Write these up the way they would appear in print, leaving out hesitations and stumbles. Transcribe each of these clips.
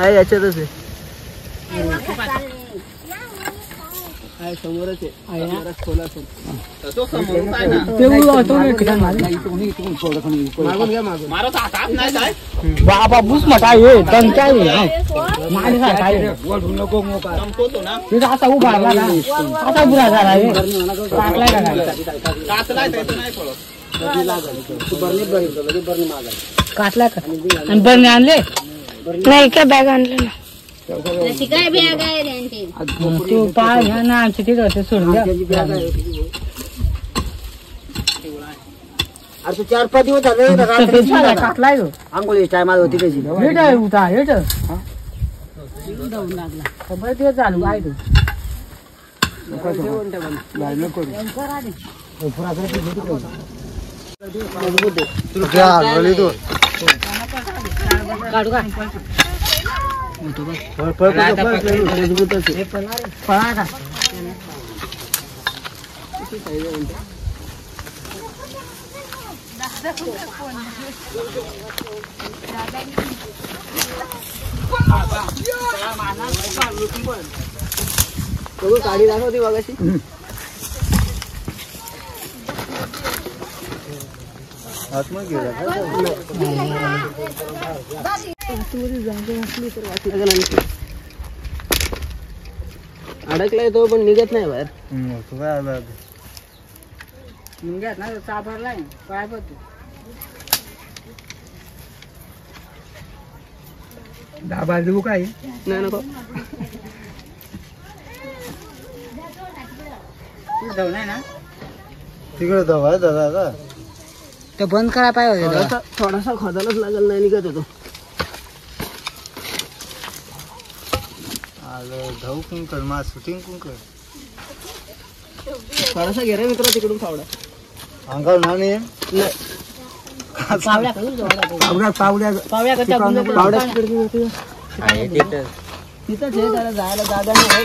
आहे याच्यातच आहे. समोरच आहे खोला बाबा बुस मटा आहे टंचाय आता उभा आता बुरा झाला काटला का आणि बरणे आणले नाही का बॅग आणले ना तू पाय घ्या ना आमच्या तिथे होते सोडून द्या. अरे तू 4-5 दिवस झाले काटलाय आंघोळी टायमाला होती त्याची हेट आहे उठा हेट बरेच दिवस चालू आहे तू काढू का गाडी दाखवते बघाशी अडकलाय तो पण निघत नाही बाहेर. निघत ना सापडलाय काय पडतो डाबा देऊ काय नाही नको जाऊ नाही ना तिकडे जाऊ आहे दादा ते बंद करा पाहिजे थोडासा खोदायलाच लागल नाही निघत होतो. धाऊ कुंकर मा शूटिंग कुंकर थोडासा घे रे मित्र तिकडून फावडा अंगावर नाही तिथंच आहे त्याला जायला जागा नाही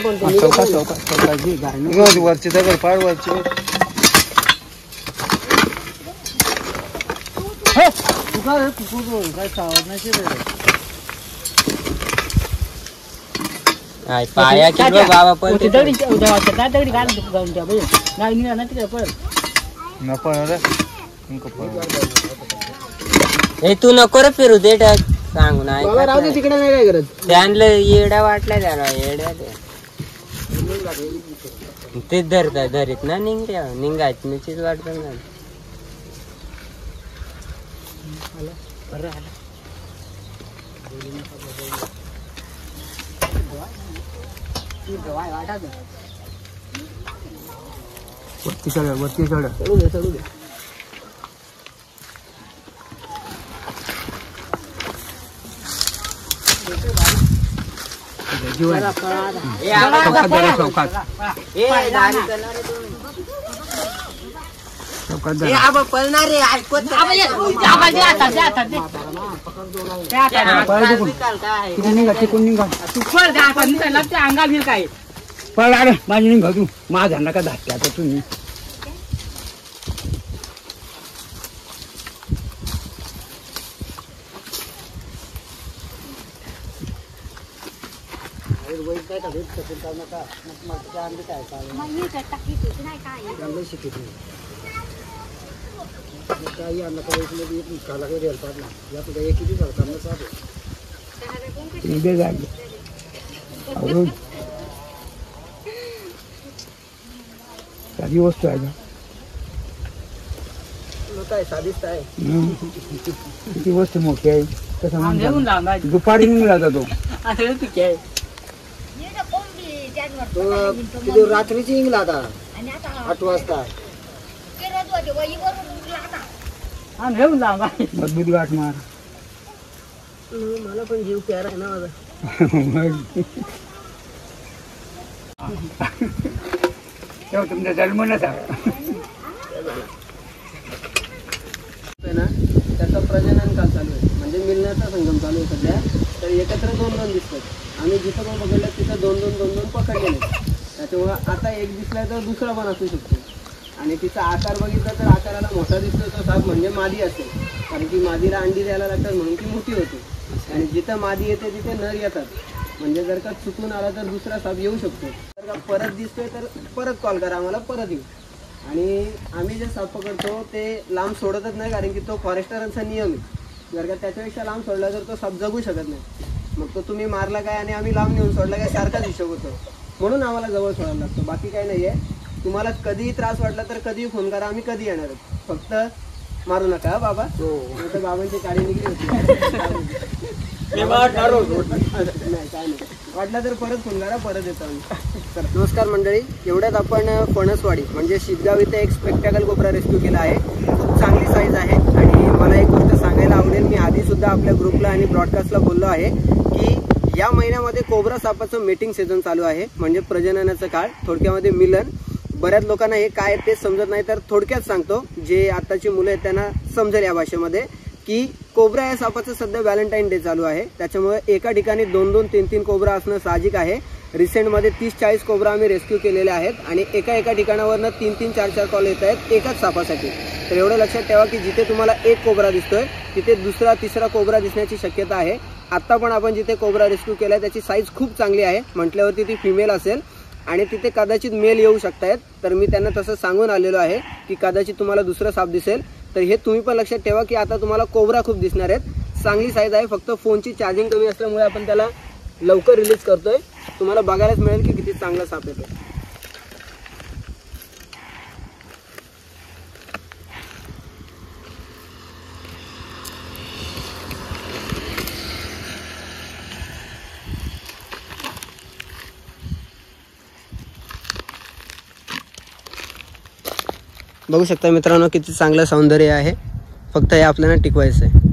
वरची दगड पाड वरची काय सावध नाही पाया किती बाबा पण दगडी दगडी घालून जाऊन द्या बाई नाही निघा ना तिकडे पळ नको रे हे तू नको रे फिरू दे सांगू नाही राहू दे तिकडे नाही काय करत त्यांना येडा वाटला त्याला येड्या ते धरता धरीत ना निघल्या निघायची नचीच वाटत ना वरती चढ चढू दे अंगा बिल काय पळा माझी निघा तू माझा नका धाकते आता तुम्ही साधी वस्तू आहे का साधीच आहे किती वस्तू मोठी आहे तसं दुपारी निघून जातो तो रात्रीची इंगला आता 8 वाजता मजबूत गाठ मार मला पण जीव प्यारा आहे ना माझा तुमचा जन्म नसा ना त्याचा प्रजनन काल चालू आहे म्हणजे मिलण्याचा संगम चालू आहे सध्या तर एकत्र 2 दिसतात आम्ही जिथं पण पकडलं तिथं 2 पकडलेले त्याच्यामुळे आता एक दिसला तर दुसरा पण असू शकतो आणि तिचा आकार बघितला तर आकाराला मोठा दिसतो तो साप म्हणजे मादी असेल कारण की मादीला अंडी द्यायला लागतात म्हणून ती मोठी होते आणि जिथं मादी येते तिथे नर येतात. म्हणजे जर का चुकून आला तर दुसरा साप येऊ शकतो. जर का परत दिसतोय तर परत कॉल करा आम्हाला, परत येऊ. आणि आम्ही जे साप पकडतो ते लांब सोडतच नाही, कारण की तो फॉरेस्टरांचा नियम आहे. जर का त्याच्यापेक्षा लांब सोडला तर तो साप जगू शकत नाही. मग तो तुम्ही मारला काय आणि आम्ही लांब नेऊन सोडला काय सारखाच हिशोब होतो. म्हणून आम्हाला जवळ सोडायला लागतो, बाकी काही नाही आहे. तुम्हाला कधीही त्रास वाटला तर कधीही फोन करा, आम्ही कधी येणार आहोत. फक्त मारू नका बाबा. तर बाबांची काळी निघली होती. नाही काय नाही, वाटलं तर परत फोन करा, परत येतो आम्ही. नमस्कार मंडळी, एवढ्यात आपण फणसवाडी म्हणजे शिदगाव इथे एक स्पेक्टॅकल कोबरा रेस्क्यू केला आहे. खूप चांगली साईज आहे. आणि मला एक गोष्ट सांगायला आवडेल, मी आधी सुद्धा आपल्या ग्रुपला आणि ब्रॉडकास्टला बोललो आहे की या महिन्यामध्ये कोबरा सापाचं मीटिंग सीझन चालू आहे, म्हणजे प्रजननाचा काळ, थोडक्यामध्ये मिलन. बऱ्याच लोकांना हे काय ते समजत नाही, तर थोडक्यात सांगतो, जे आताची मुलं आहेत त्यांना समजेल या भाषेमध्ये, की कोबरा या सापाचं सध्या व्हॅलेंटाईन डे चालू आहे. त्याच्यामुळे एका ठिकाणी 2-2, 3-3 कोबरा असणं साहजिक आहे. रिसेंटमध्ये 30-40 कोबरा आम्ही रेस्क्यू केलेले आहेत. आणि एका ठिकाणावरनं 3-3, 4-4 कॉल येत आहेत एकाच सापासाठी. तर एवढं लक्षात ठेवा की जिथे तुम्हाला एक कोबरा दिसतोय तिथे दुसरा तिसरा कोबरा दिसण्याची शक्यता आहे. आत्ता पण आपण जिथे कोबरा रेस्क्यू केलाय त्याची साईज खूप चांगली आहे. म्हटल्यावरती ती फिमेल असेल आणि तिथे कदाचित मेल येऊ शकतायत. तर मी त्यांना तसं सांगून आलेलो आहे की कदाचित तुम्हाला दुसरा साप दिसेल. तर हे तुम्ही पण लक्षात ठेवा की आता तुम्हाला कोबरा खूप दिसणार आहेत. चांगली साईज आहे, फक्त फोनची चार्जिंग कमी असल्यामुळे आपण त्याला लवकर रिलीज करतोय. तुम्हाला बघायलाच मिळेल की किती चांगला साप येतो. बघू शकता मित्रांनो किती चांगलं सौंदर्य आहे. फक्त हे आपल्याला टिकवायचं आहे.